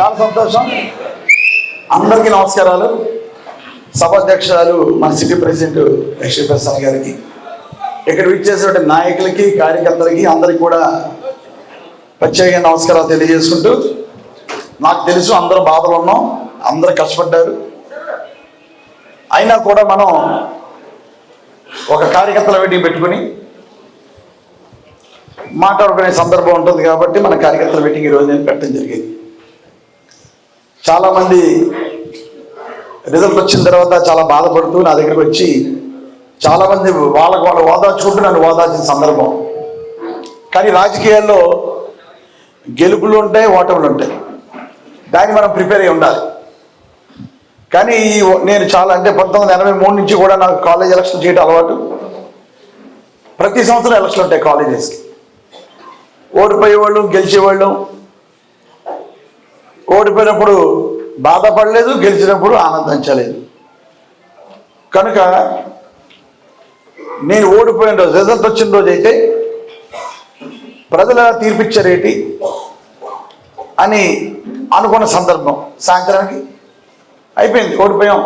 చాలా సంతోషం. అందరికీ నమస్కారాలు. సభాధ్యక్షురాలు మన సిటీ ప్రెసిడెంట్ లక్ష్మీ ప్రసన్న గారికి, ఇక్కడ విచ్చేసినటువంటి నాయకులకి, కార్యకర్తలకి అందరికీ కూడా ప్రత్యేక నమస్కారాలు తెలియజేసుకుంటూ, నాకు తెలుసు అందరూ బాధలు ఉన్నాం, అందరూ కష్టపడ్డారు. అయినా కూడా మనం ఒక కార్యకర్తల మీటింగ్ పెట్టుకుని మాట్లాడుకునే సందర్భం ఉంటుంది కాబట్టి మన కార్యకర్తల మీటింగ్ ఈరోజు నేను పెట్టడం జరిగింది. చాలామంది రిజల్ట్ వచ్చిన తర్వాత చాలా బాధపడుతూ నా దగ్గరికి వచ్చి చాలామంది వాళ్ళకు వాళ్ళు ఓదార్చుకుంటూ నన్ను ఓదార్చిన సందర్భం. కానీ రాజకీయాల్లో గెలుపులు ఉంటాయి, ఓటములు ఉంటాయి, దాన్ని మనం ప్రిపేర్ అయ్యి ఉండాలి. కానీ నేను చాలా అంటే 1983 నుంచి కూడా నాకు కాలేజ్ ఎలక్షన్ చేయడం అలవాటు. ప్రతి సంవత్సరం ఎలక్షన్ ఉంటాయి కాలేజెస్కి. ఓడిపోయేవాళ్ళు, గెలిచేవాళ్ళు. ఓడిపోయినప్పుడు బాధపడలేదు, గెలిచినప్పుడు ఆనందించలేదు. కనుక నేను ఓడిపోయిన రోజు, రిజల్ట్ వచ్చిన రోజు అయితే ప్రజల తీర్పిచ్చారేటి అని అనుకున్న సందర్భం. సాయంత్రానికి అయిపోయింది,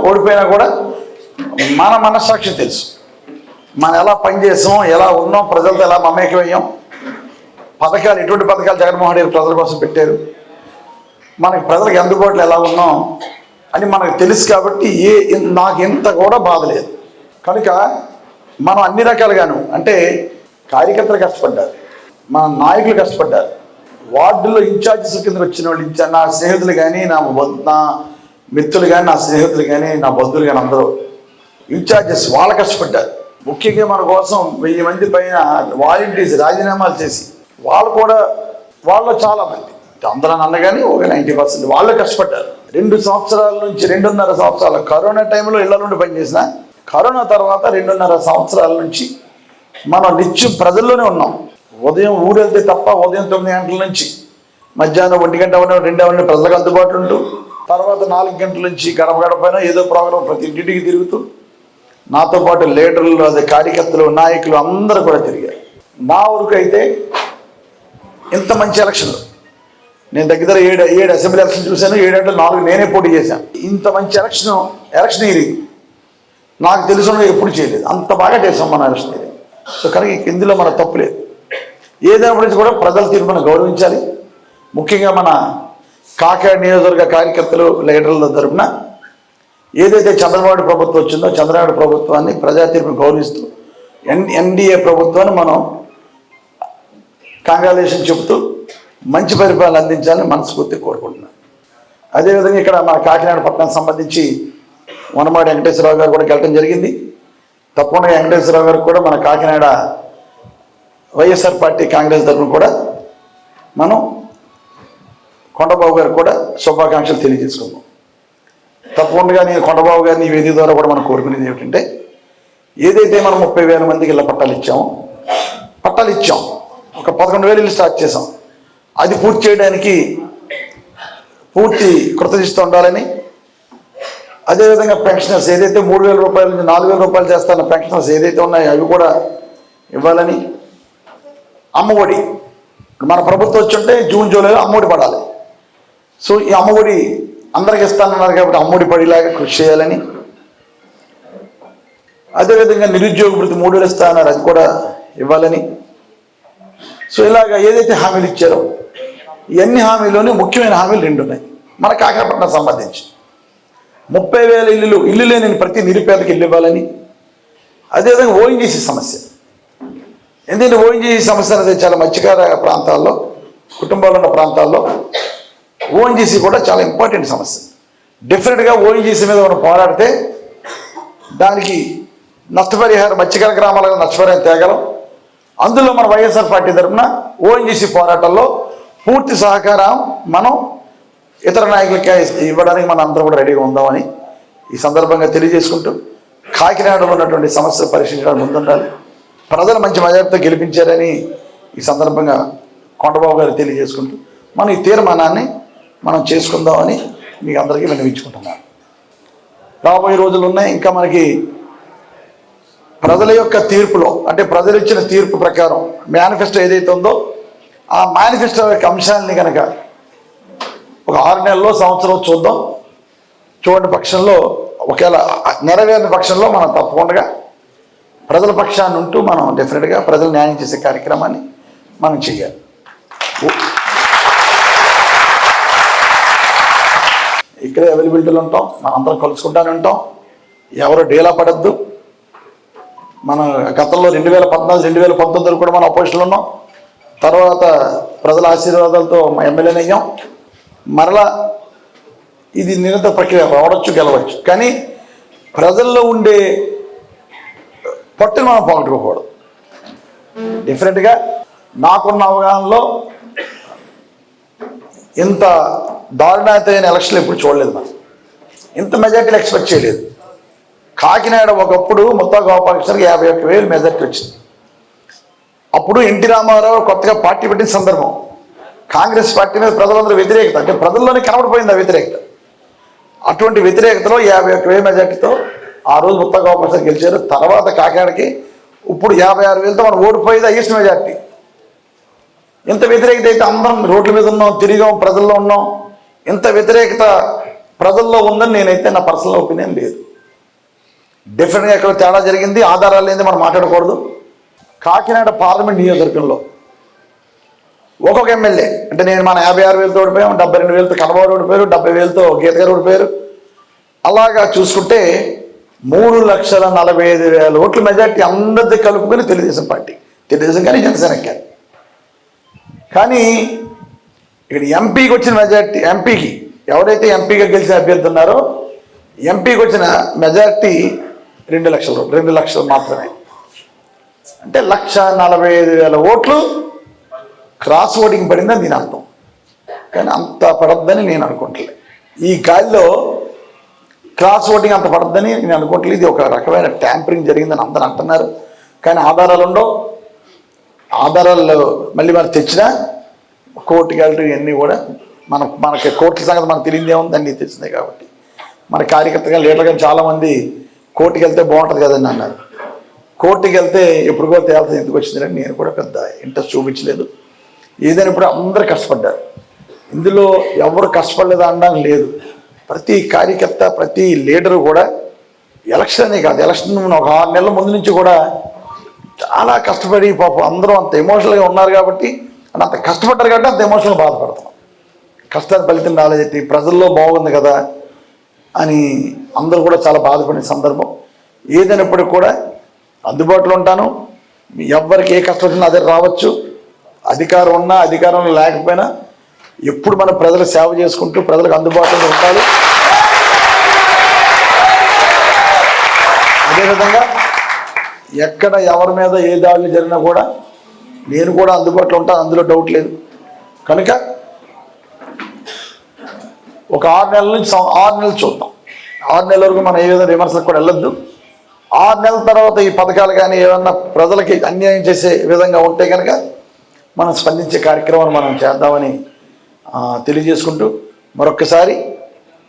ఓడిపోయినా కూడా మన మనస్సాక్షి తెలుసు, మనం ఎలా పనిచేసాం, ఎలా ఉన్నాం, ప్రజలతో ఎలా మమేకమయ్యాం, పథకాలు ఎటువంటి పథకాలు జగన్మోహన్ రెడ్డి ప్రజల కోసం పెట్టారు, మనకి ప్రజలకు అందుబాటులో ఎలా ఉన్నాం అని మనకు తెలుసు. కాబట్టి నాకు ఇంత కూడా బాధ లేదు. కనుక మనం అన్ని రకాలుగాను, అంటే కార్యకర్తలు కష్టపడ్డారు, మన నాయకులు కష్టపడ్డారు, వార్డుల్లో ఇన్ఛార్జెస్ కింద వచ్చిన వాళ్ళు, నా స్నేహితులు కానీ, నా మిత్రులు కానీ, నా స్నేహితులు కానీ, నా బంధువులు కానీ అందరూ ఇన్ఛార్జెస్ వాళ్ళు కష్టపడ్డారు. ముఖ్యంగా మన కోసం 1000 మంది పైన వాలంటీర్స్ రాజీనామాలు చేసి వాళ్ళు చాలామంది, అందరూ అన్న కానీ ఒక 90% వాళ్ళు కష్టపడ్డారు. 2 సంవత్సరాల నుంచి 2.5 సంవత్సరాలు కరోనా టైంలో ఇళ్ల నుండి పనిచేసిన, కరోనా తర్వాత 2.5 సంవత్సరాల నుంచి మనం నిత్యం ప్రజల్లోనే ఉన్నాం. ఉదయం ఊరు వెళ్తే తప్ప ఉదయం 9 గంటల నుంచి మధ్యాహ్నం 1 గంట 2 అవ్వండి ప్రజలకు అందుబాటులో ఉంటూ, తర్వాత 4 గంటల నుంచి గడప గడపైన ఏదో ప్రోగ్రాం ప్రతి ఇంటికి తిరుగుతూ, నాతో పాటు లీడర్లు, అదే కార్యకర్తలు, నాయకులు అందరూ కూడా తిరిగారు. నా ఊరికి అయితే ఇంత మంచి ఎలక్షన్లు నేను దగ్గర 7 అసెంబ్లీ ఎలక్షన్ చూశాను, 7 4 నేనే పోటీ చేశాను. ఇంత మంచి ఎలక్షనీరింగ్ నాకు తెలుసు ఎప్పుడు చేయలేదు, అంత బాగా చేసాం మన ఎలక్షనీరింగ్. సో కనుక ఇందులో మన తప్పు లేదు. ఏదైనా గురించి కూడా ప్రజల తీర్పు మనం గౌరవించాలి. ముఖ్యంగా మన కాకినాడ నియోజకవర్గ కార్యకర్తలు, లీడర్ల తరపున ఏదైతే చంద్రబాబు ప్రభుత్వం వచ్చిందో చంద్రబాబు ప్రభుత్వాన్ని ప్రజా తీర్పును గౌరవిస్తూ ఎన్డీఏ ప్రభుత్వాన్ని మనం కంగ్రాచులేషన్ చెబుతూ మంచి పరిపాలన అందించాలని మనస్ఫూర్తిగా కోరుకుంటున్నాను. అదేవిధంగా ఇక్కడ మన కాకినాడ పట్టణానికి సంబంధించి వనమాడి వెంకటేశ్వరరావు గారు కూడా గెలటం జరిగింది. తప్పకుండా వెంకటేశ్వరరావు గారికి కూడా మన కాకినాడ వైఎస్ఆర్ పార్టీ కాంగ్రెస్ తరఫున కూడా మనం కొండబాబు గారికి కూడా శుభాకాంక్షలు తెలియజేసుకుందాం. తప్పకుండా నేను కొండబాబు గారిని ఈ వేదిక ద్వారా కూడా మనం కోరుకునేది ఏమిటంటే, ఏదైతే మనం 30,000 మందికి ఇళ్ళ పట్టాలు ఇచ్చాం, ఒక 11,000 ఇల్లు స్టార్ట్ చేసాం, అది పూర్తి చేయడానికి పూర్తి కృతజ్ఞత ఉండాలని, అదేవిధంగా పెన్షనర్స్ ఏదైతే 3,000 రూపాయల నుంచి 4,000 రూపాయలు చేస్తున్న పెన్షనర్స్ ఏదైతే ఉన్నాయో అవి కూడా ఇవ్వాలని, అమ్మఒడి మన ప్రభుత్వం వచ్చుంటే జూన్ జూలైలో అమ్మఒడి పడాలి. సో ఈ అమ్మఒడి అందరికి ఇస్తానన్నారు కాబట్టి అమ్మఒడి పడేలాగా కృషి చేయాలని, అదేవిధంగా నిరుద్యోగ వృత్తి 3,000 ఇస్తానన్నారు, అది కూడా ఇవ్వాలని. సో ఇలాగ ఏదైతే హామీలు ఇచ్చారో ఇవన్నీ హామీలోనే ముఖ్యమైన హామీలు 2 ఉన్నాయి మన కాకినాడపట్నం సంబంధించి. 30,000 ఇల్లు లేని ప్రతి నిరుపేదకి ఇల్లు ఇవ్వాలని, అదేవిధంగా ఓఎన్జీసీ సమస్య. ఎందుకంటే ఓఎన్జీసీ సమస్య అనేది చాలా మత్స్యకార ప్రాంతాల్లో, కుటుంబాలు ఉన్న ప్రాంతాల్లో ఓఎన్జీసీ కూడా చాలా ఇంపార్టెంట్ సమస్య. డెఫినెట్గా ఓఎన్జీసీ మీద మనం పోరాడితే దానికి నష్టపరిహారం, మత్స్యకార గ్రామాలకు నష్టపరిహారం తేగలం. అందులో మన వైఎస్ఆర్ పార్టీ తరఫున ఓఎన్జీసీ పోరాటంలో పూర్తి సహకారం మనం ఇతర నాయకులకి ఇవ్వడానికి మనం అందరం కూడా రెడీగా ఉందామని ఈ సందర్భంగా తెలియజేసుకుంటూ, కాకినాడలో ఉన్నటువంటి సమస్యలు పరిశీలించడానికి ముందుండాలి. ప్రజలు మంచి మెజారిటీతో గెలిపించారని ఈ సందర్భంగా కొండబాబు గారు తెలియజేసుకుంటూ మనం ఈ తీర్మానాన్ని మనం చేసుకుందామని మీకు అందరికీ విన్నవించుకుంటున్నాను. రాబోయే రోజులు ఉన్నాయి. ఇంకా మనకి ప్రజల యొక్క తీర్పులో, అంటే ప్రజలు ఇచ్చిన తీర్పు ప్రకారం మేనిఫెస్టో ఏదైతే ఉందో ఆ మేనిఫెస్టో యొక్క అంశాలని కనుక ఒక 6 నెలల్లో సంవత్సరం చూద్దాం. చూడని పక్షంలో ఒకవేళ నెరవేరిన పక్షంలో మనం తప్పకుండా ప్రజల పక్షాన్ని ఉంటూ మనం డెఫినెట్గా ప్రజలు న్యాయం చేసే కార్యక్రమాన్ని మనం చేయాలి. ఇక్కడే అవైలబిలిటీలు ఉంటాం, మనం అందరం కలుసుకుంటానే ఉంటాం. ఎవరు డేలా పడద్దు. మన గతంలో 2014, 2019 కూడా మనం అపోజిషన్లో ఉన్నాం. తర్వాత ప్రజల ఆశీర్వాదాలతో ఎమ్మెల్యేని అయ్యాం. మరలా ఇది నిరంతర ప్రక్రియ, రావడచ్చు గెలవచ్చు. కానీ ప్రజల్లో ఉండే పట్టును మనం పోగొట్టుకోకూడదు. డిఫరెంట్గా నాకున్న అవగాహనలో ఇంత దారుణాతైన ఎలక్షన్లు ఎప్పుడు చూడలేదు. మనం ఇంత మెజార్టీలు ఎక్స్పెక్ట్ చేయలేదు. కాకినాడ ఒకప్పుడు ముత్తా గోపాలకృష్ణకి 51,000 మెజార్టీ వచ్చింది. అప్పుడు ఎన్టీ రామారావు కొత్తగా పార్టీ పెట్టిన సందర్భం. కాంగ్రెస్ పార్టీ మీద ప్రజలందరూ వ్యతిరేకత, అంటే ప్రజల్లోనే కనబడిపోయింది ఆ వ్యతిరేకత. అటువంటి వ్యతిరేకతలో 51,000 మెజార్టీతో ఆ రోజు ముత్తా గోపాలకృష్ణ గెలిచారు. తర్వాత కాకినాడకి ఇప్పుడు 56,000తో మనం ఓడిపోయేది హైయెస్ట్ మెజార్టీ. ఇంత వ్యతిరేకత అయితే అందరం రోడ్ల మీద ఉన్నాం, తిరిగాం, ప్రజల్లో ఉన్నాం. ఇంత వ్యతిరేకత ప్రజల్లో ఉందని నేనైతే నా పర్సనల్ ఒపీనియన్ లేదు. డెఫినెట్గా ఎక్కడ తేడా జరిగింది, ఆధారాలు లేని మనం మాట్లాడకూడదు. కాకినాడ పార్లమెంట్ నియోజకవర్గంలో ఒక్కొక్క ఎమ్మెల్యే, అంటే నేను మన 56,000తో ఓడిపోయాం, 72,000తో కనబాబు ఓడిపోయారు, 70,000తో గీత గారు ఓడిపోయారు. అలాగా చూసుకుంటే 3,40,5,000 ఓట్ల మెజార్టీ అందరిది కలుపుకొని తెలుగుదేశం పార్టీ, తెలుగుదేశం కానీ జనసేన కానీ ఇక్కడ ఎంపీకి వచ్చిన మెజార్టీ, ఎంపీకి ఎవరైతే ఎంపీగా గెలిచిన అభ్యర్థి ఉన్నారో ఎంపీకి వచ్చిన మెజార్టీ 2 లక్షలు, 2 లక్షలు మాత్రమే. అంటే 1,45,000 ఓట్లు క్రాస్ ఓటింగ్ పడిందని దీని అర్థం. కానీ అంత పడద్దని నేను అనుకుంటలే. ఈ గాలిలో క్రాస్ ఓటింగ్ అంత పడద్దని నేను అనుకుంటలేదు. ఇది ఒక రకమైన ట్యాంపరింగ్ జరిగిందని అందరూ అంటున్నారు. కానీ ఆధారాలు ఉండవు. ఆధారాలు మళ్ళీ మనం తెచ్చినా కోర్టుకి వెళ్ళటం ఇవన్నీ కూడా మనకి కోర్టుల సంగతి మనకు తెలియదే ఉంది, అన్నీ తెలిసిందే. కాబట్టి మన కార్యకర్తగా లీడర్గా చాలామంది కోర్టుకి వెళ్తే బాగుంటుంది కదండి అన్నారు. కోర్టుకి వెళ్తే ఎప్పుడు కూడా తేల్తుంది, ఎందుకు వచ్చిందని నేను కూడా పెద్ద ఇంట్రెస్ట్ చూపించలేదు. ఏదైనా ఇప్పుడు అందరూ కష్టపడ్డారు. ఇందులో ఎవరు కష్టపడలేదు అనడానికి లేదు. ప్రతి కార్యకర్త, ప్రతి లీడరు కూడా ఎలక్షన్ అనే కాదు, ఎలక్షన్ ఒక 6 నెలల ముందు నుంచి కూడా చాలా కష్టపడి పాపం అందరూ అంత ఎమోషనల్గా ఉన్నారు. కాబట్టి అంత కష్టపడ్డారు కాబట్టి అంత ఎమోషనల్గా బాధపడుతున్నాం. కష్టాన్ని ఫలితం రాలేదేంటి, ప్రజల్లో బాగుంది కదా అని అందరూ కూడా చాలా బాధపడిన సందర్భం. ఏదైనప్పటికీ కూడా అందుబాటులో ఉంటాను. ఎవరికి ఏ కష్టం వచ్చినా అదే రావచ్చు. అధికారం ఉన్నా అధికారంలో లేకపోయినా ఎప్పుడు మనం ప్రజల సేవ చేసుకుంటూ ప్రజలకు అందుబాటులో ఉండాలి. అదేవిధంగా ఎక్కడ ఎవరి మీద ఏ దాడులు జరిగినా కూడా నేను కూడా అందుబాటులో ఉంటాను, అందులో డౌట్ లేదు. కనుక ఒక 6 నెలల నుంచి 6 నెలలు చూద్దాం. 6 నెలల వరకు మనం ఏ విధంగా విమర్శలకు కూడా వెళ్ళొద్దు. 6 నెలల తర్వాత ఈ పథకాలు కానీ ఏమన్నా ప్రజలకి అన్యాయం చేసే విధంగా ఉంటే కనుక మనం స్పందించే కార్యక్రమాన్ని మనం చేద్దామని తెలియజేసుకుంటూ మరొక్కసారి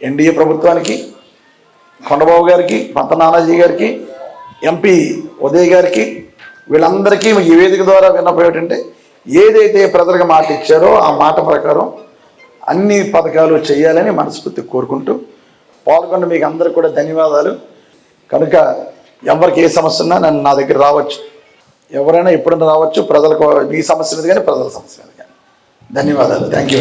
ఎన్డీఏ ప్రభుత్వానికి, కొండబాబు గారికి, పంత నానాజీ గారికి, ఎంపీ ఉదయ్ గారికి, వీళ్ళందరికీ ఈ వేదిక ద్వారా విన్నపం ఏంటంటే ఏదైతే ప్రజలకు మాట ఇచ్చారో ఆ మాట ప్రకారం అన్ని పథకాలు చేయాలని మనస్ఫూర్తి కోరుకుంటూ పాల్గొన్న మీకు అందరికీ కూడా ధన్యవాదాలు. కనుక ఎవరికి ఏ సమస్య ఉన్నా నా దగ్గర రావచ్చు, ఎవరైనా ఎప్పుడైనా రావచ్చు. ప్రజలకు మీ సమస్య మీద కానీ ప్రజల సమస్య మీద కానీ. ధన్యవాదాలు. Thank you.